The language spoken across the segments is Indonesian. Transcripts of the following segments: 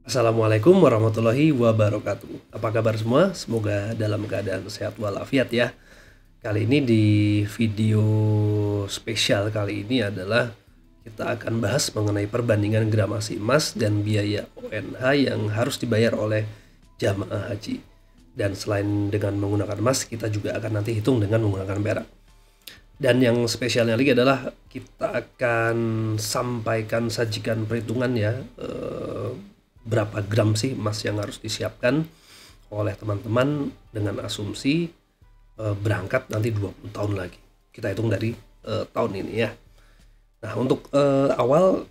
Assalamualaikum warahmatullahi wabarakatuh. Apa kabar semua? Semoga dalam keadaan sehat walafiat ya. Kali ini di video spesial kali ini adalah kita akan bahas mengenai perbandingan gramasi emas dan biaya ONH yang harus dibayar oleh jamaah haji. Dan selain dengan menggunakan emas, kita juga akan nanti hitung dengan menggunakan perak. Dan yang spesialnya lagi adalah kita akan sajikan perhitungan ya, berapa gram sih emas yang harus disiapkan oleh teman-teman dengan asumsi berangkat nanti 20 tahun lagi. Kita hitung dari tahun ini ya. Nah, untuk awal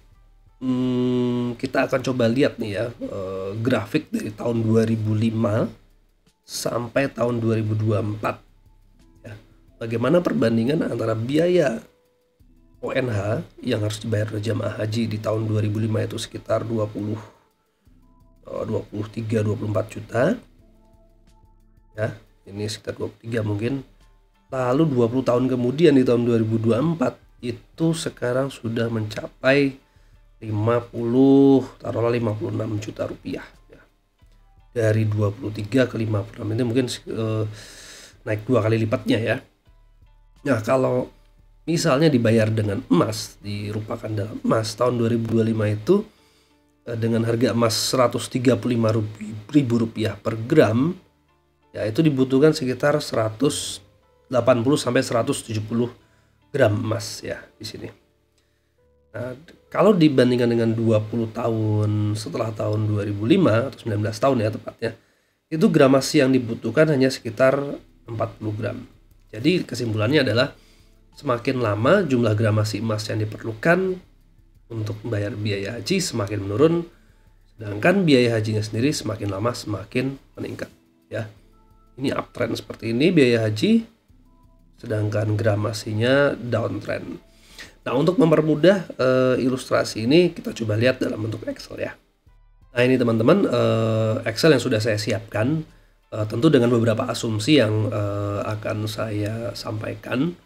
kita akan coba lihat nih ya, grafik dari tahun 2005 sampai tahun 2024 ya. Bagaimana perbandingan antara biaya ONH yang harus dibayar oleh jamaah haji di tahun 2005 itu sekitar 23-24 juta ya, ini sekitar 23 mungkin. Lalu 20 tahun kemudian di tahun 2024 itu sekarang sudah mencapai 56 juta rupiah ya. Dari 23 ke 56 ini mungkin naik 2 kali lipatnya ya. Nah, kalau misalnya dibayar dengan emas, dirupakan dalam emas, tahun 2025 itu dengan harga emas Rp135.000 per gram ya, itu dibutuhkan sekitar 180 sampai 170 gram emas ya di sini. Nah, kalau dibandingkan dengan 20 tahun setelah tahun 2005 atau 19 tahun ya tepatnya, itu gramasi yang dibutuhkan hanya sekitar 40 gram. Jadi kesimpulannya adalah semakin lama jumlah gramasi emas yang diperlukan untuk membayar biaya haji semakin menurun, sedangkan biaya hajinya sendiri semakin lama semakin meningkat ya. Ini uptrend seperti ini biaya haji, sedangkan gramasinya downtrend. Nah, untuk mempermudah ilustrasi ini kita coba lihat dalam bentuk Excel ya. Nah, ini teman-teman, Excel yang sudah saya siapkan, tentu dengan beberapa asumsi yang akan saya sampaikan.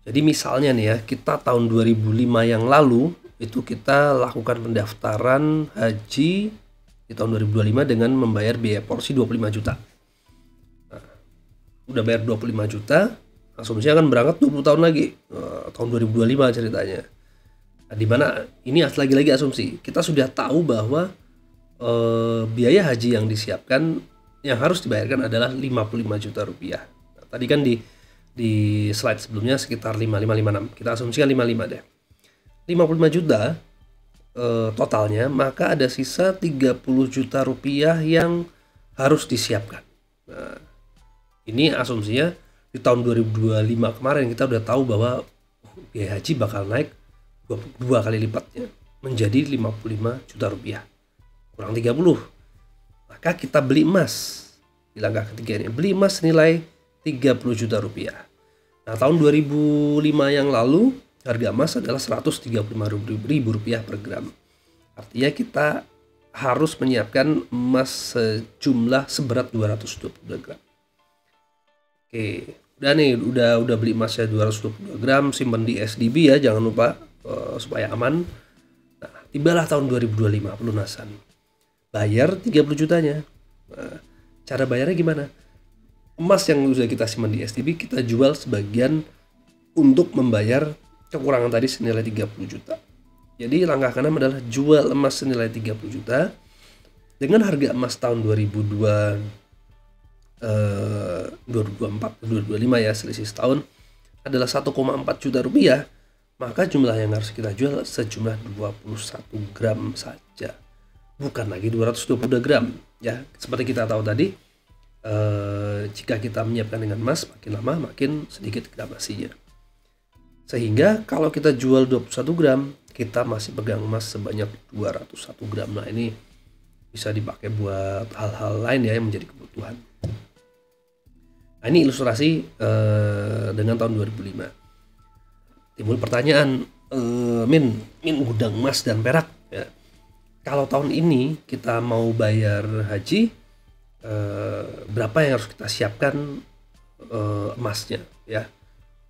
Jadi misalnya nih ya, kita tahun 2005 yang lalu itu kita lakukan pendaftaran haji di tahun 2025 dengan membayar biaya porsi 25 juta. Nah, udah bayar 25 juta, asumsinya akan berangkat 20 tahun lagi, tahun 2025 ceritanya. Nah, dimana ini lagi-lagi asumsi, kita sudah tahu bahwa biaya haji yang disiapkan yang harus dibayarkan adalah 55 juta rupiah. Nah, tadi kan di slide sebelumnya sekitar 5556, kita asumsikan 55 deh. 55 juta totalnya, maka ada sisa 30 juta rupiah yang harus disiapkan. Nah, ini asumsinya di tahun 2025 kemarin kita udah tahu bahwa biaya haji bakal naik 2 kali lipatnya menjadi 55 juta rupiah. Kurang 30. Maka kita beli emas. Di langkah ketiga ini, beli emas nilai 30 juta rupiah. Nah, tahun 2005 yang lalu harga emas adalah Rp135.000 per gram. Artinya kita harus menyiapkan emas sejumlah seberat 222 gram. Oke, udah nih, udah beli emasnya 222 gram, simpan di SDB ya, jangan lupa supaya aman. Nah, tibalah tahun 2025 pelunasan. Bayar 30 jutanya. Nah, cara bayarnya gimana? Emas yang sudah kita simpan di SDB kita jual sebagian untuk membayar kekurangan tadi senilai 30 juta. Jadi langkah keenam adalah jual emas senilai 30 juta dengan harga emas tahun 2024 2025 ya, selisih setahun adalah 1,4 juta rupiah, maka jumlah yang harus kita jual sejumlah 21 gram saja, bukan lagi 222 gram ya. Seperti kita tahu tadi, jika kita menyiapkan dengan emas, makin lama makin sedikit gramasinya. Sehingga kalau kita jual 21 gram, kita masih pegang emas sebanyak 201 gram. Nah, ini bisa dipakai buat hal-hal lain ya yang menjadi kebutuhan. Nah, ini ilustrasi dengan tahun 2005. Timbul pertanyaan, Min gudang emas dan perak ya. Kalau tahun ini kita mau bayar haji, berapa yang harus kita siapkan emasnya ya.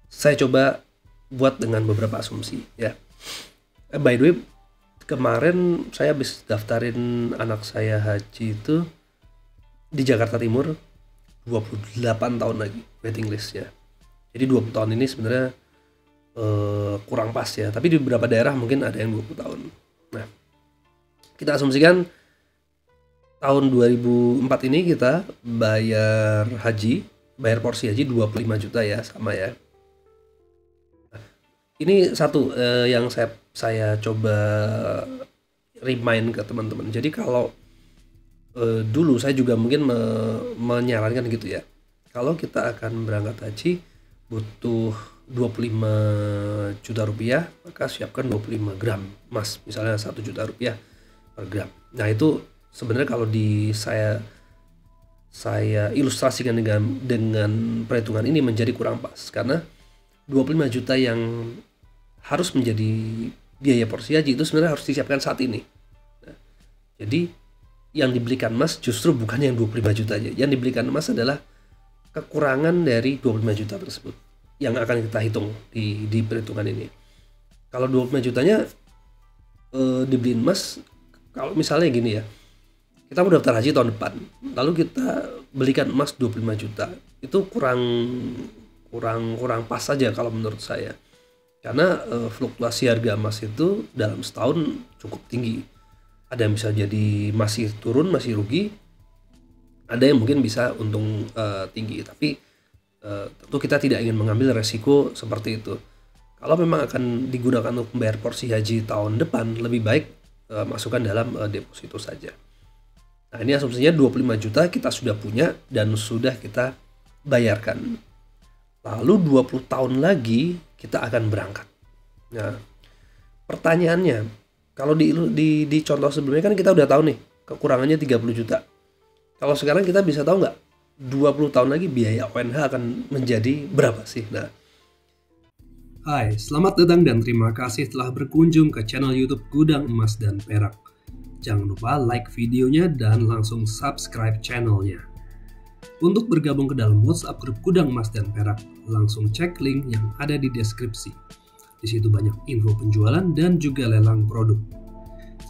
Saya coba buat dengan beberapa asumsi ya. By the way, kemarin saya habis daftarin anak saya haji itu di Jakarta Timur, 28 tahun lagi waiting listnya. Jadi 20 tahun ini sebenarnya kurang pas ya, tapi di beberapa daerah mungkin ada yang 20 tahun. Nah, kita asumsikan tahun 2004 ini kita bayar porsi haji 25 juta ya, sama ya. Nah, ini satu yang saya coba remind ke teman-teman. Jadi kalau dulu saya juga mungkin menyarankan gitu ya, kalau kita akan berangkat haji butuh 25 juta rupiah, maka siapkan 25 gram emas, misalnya 1 juta rupiah per gram. Nah, itu sebenarnya kalau saya ilustrasikan dengan perhitungan ini menjadi kurang pas, karena 25 juta yang harus menjadi biaya porsi haji itu sebenarnya harus disiapkan saat ini. Nah, jadi yang dibelikan emas justru bukan yang 25 juta aja. Yang dibelikan emas adalah kekurangan dari 25 juta tersebut yang akan kita hitung di perhitungan ini. Kalau 25 jutanya dibeliin emas, kalau misalnya gini ya, kita mau daftar haji tahun depan, lalu kita belikan emas 25 juta, itu kurang pas saja kalau menurut saya. Karena fluktuasi harga emas itu dalam setahun cukup tinggi. Ada yang bisa jadi masih turun, masih rugi. Ada yang mungkin bisa untung tinggi. Tapi tentu kita tidak ingin mengambil resiko seperti itu. Kalau memang akan digunakan untuk membayar porsi haji tahun depan, lebih baik masukkan dalam deposito saja. Nah, ini asumsinya 25 juta kita sudah punya dan sudah kita bayarkan. Lalu 20 tahun lagi kita akan berangkat. Nah, pertanyaannya, kalau di contoh sebelumnya kan kita udah tahu nih kekurangannya 30 juta. Kalau sekarang kita bisa tahu nggak 20 tahun lagi biaya ONH akan menjadi berapa sih? Nah, hai, selamat datang dan terima kasih telah berkunjung ke channel YouTube Gudang Emas dan Perak. Jangan lupa like videonya dan langsung subscribe channelnya. Untuk bergabung ke dalam WhatsApp grup Gudang Emas dan Perak, langsung cek link yang ada di deskripsi. Di situ banyak info penjualan dan juga lelang produk.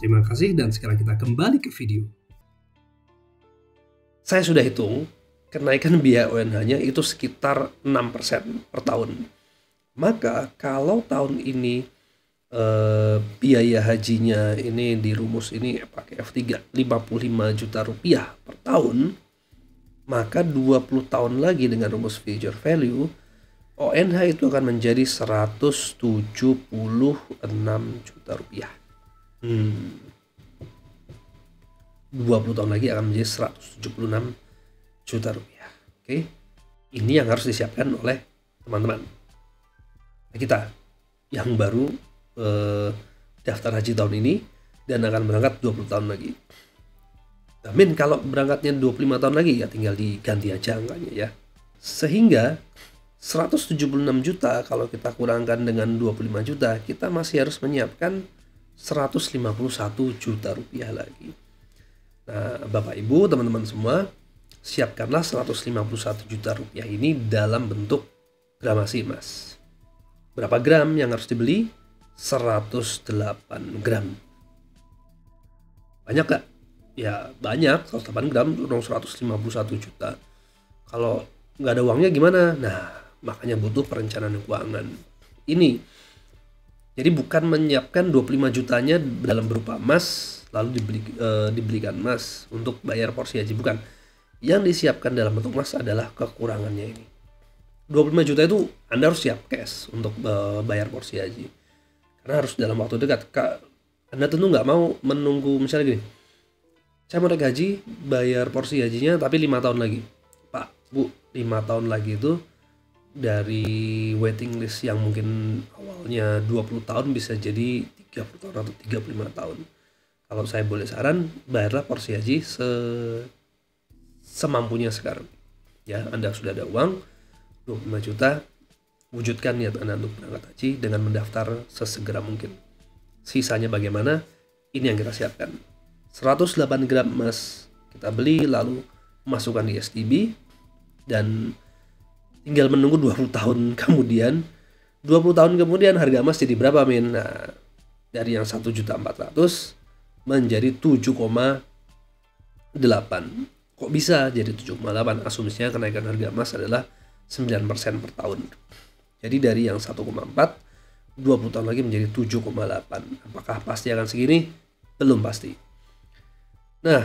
Terima kasih dan sekarang kita kembali ke video. Saya sudah hitung kenaikan biaya ONH-nya itu sekitar 6% per tahun. Maka kalau tahun ini biaya hajinya ini di rumus ini pakai F3 55 juta rupiah per tahun, maka 20 tahun lagi dengan rumus future value ONH itu akan menjadi 176 juta rupiah. 20 tahun lagi akan menjadi 176 juta rupiah. Oke. Ini yang harus disiapkan oleh teman-teman kita yang baru daftar haji tahun ini dan akan berangkat 20 tahun lagi. Amin, kalau berangkatnya 25 tahun lagi ya tinggal diganti aja angkanya ya. Sehingga 176 juta kalau kita kurangkan dengan 25 juta, kita masih harus menyiapkan 151 juta rupiah lagi. Nah, Bapak Ibu, teman-teman semua, siapkanlah 151 juta rupiah ini dalam bentuk gramasi emas. Berapa gram yang harus dibeli? 108 gram. Banyak gak? Ya banyak, 108 gram, 151 juta. Kalau nggak ada uangnya gimana? Nah, makanya butuh perencanaan keuangan. Ini jadi bukan menyiapkan 25 jutanya dalam berupa emas lalu dibelikan emas untuk bayar porsi haji, bukan. Yang disiapkan dalam bentuk emas adalah kekurangannya ini. 25 juta itu Anda harus siap cash untuk bayar porsi haji. Karena harus dalam waktu dekat. Anda tentu nggak mau menunggu, misalnya gini, saya mau naik haji, bayar porsi hajinya tapi 5 tahun lagi. Pak, Bu, 5 tahun lagi itu dari waiting list yang mungkin awalnya 20 tahun bisa jadi 30 tahun atau 35 tahun. Kalau saya boleh saran, bayarlah porsi haji semampunya sekarang. Ya, Anda sudah ada uang 25 juta, wujudkan niat Anda untuk berangkat haji dengan mendaftar sesegera mungkin. Sisanya bagaimana? Ini yang kita siapkan. 108 gram emas kita beli lalu masukkan di STB dan tinggal menunggu 20 tahun kemudian. 20 tahun kemudian harga emas jadi berapa, Min? Nah, dari yang 1.400.000 menjadi 7,8. Kok bisa jadi 7,8? Asumsinya kenaikan harga emas adalah 9% per tahun. Jadi dari yang 1,4, 20 tahun lagi menjadi 7,8. Apakah pasti akan segini? Belum pasti. Nah,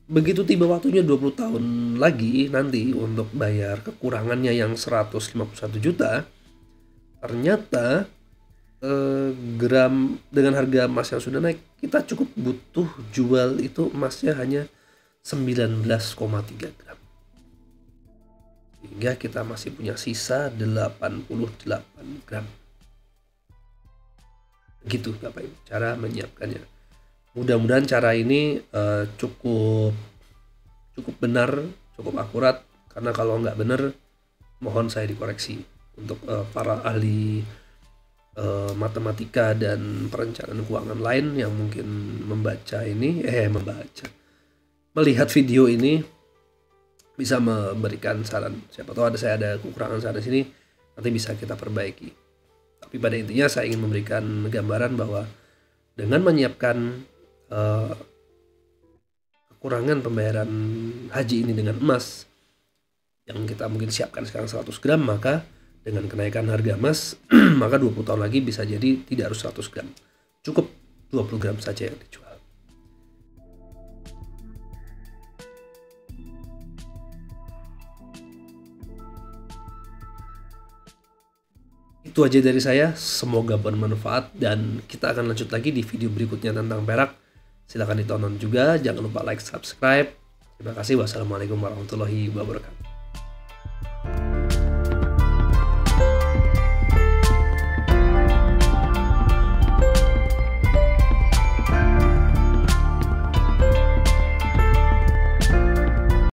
begitu tiba waktunya 20 tahun lagi nanti untuk bayar kekurangannya yang 151 juta, ternyata gram dengan harga emas yang sudah naik, kita cukup butuh jual itu emasnya hanya 19,3 gram. Sehingga kita masih punya sisa 88 gram. Begitu Bapak Ibu cara menyiapkannya. Mudah-mudahan cara ini cukup benar, cukup akurat, karena kalau nggak benar mohon saya dikoreksi untuk para ahli matematika dan perencanaan keuangan lain yang mungkin melihat video ini bisa memberikan saran. Siapa tahu saya ada kekurangan sana sini, nanti bisa kita perbaiki. Tapi pada intinya saya ingin memberikan gambaran bahwa dengan menyiapkan kekurangan pembayaran haji ini dengan emas yang kita mungkin siapkan sekarang 100 gram, maka dengan kenaikan harga emas maka 20 tahun lagi bisa jadi tidak harus 100 gram, cukup 20 gram saja yang dijual. Itu aja dari saya, semoga bermanfaat dan kita akan lanjut lagi di video berikutnya tentang perak. Silahkan ditonton juga, jangan lupa like, subscribe. Terima kasih, wassalamualaikum warahmatullahi wabarakatuh.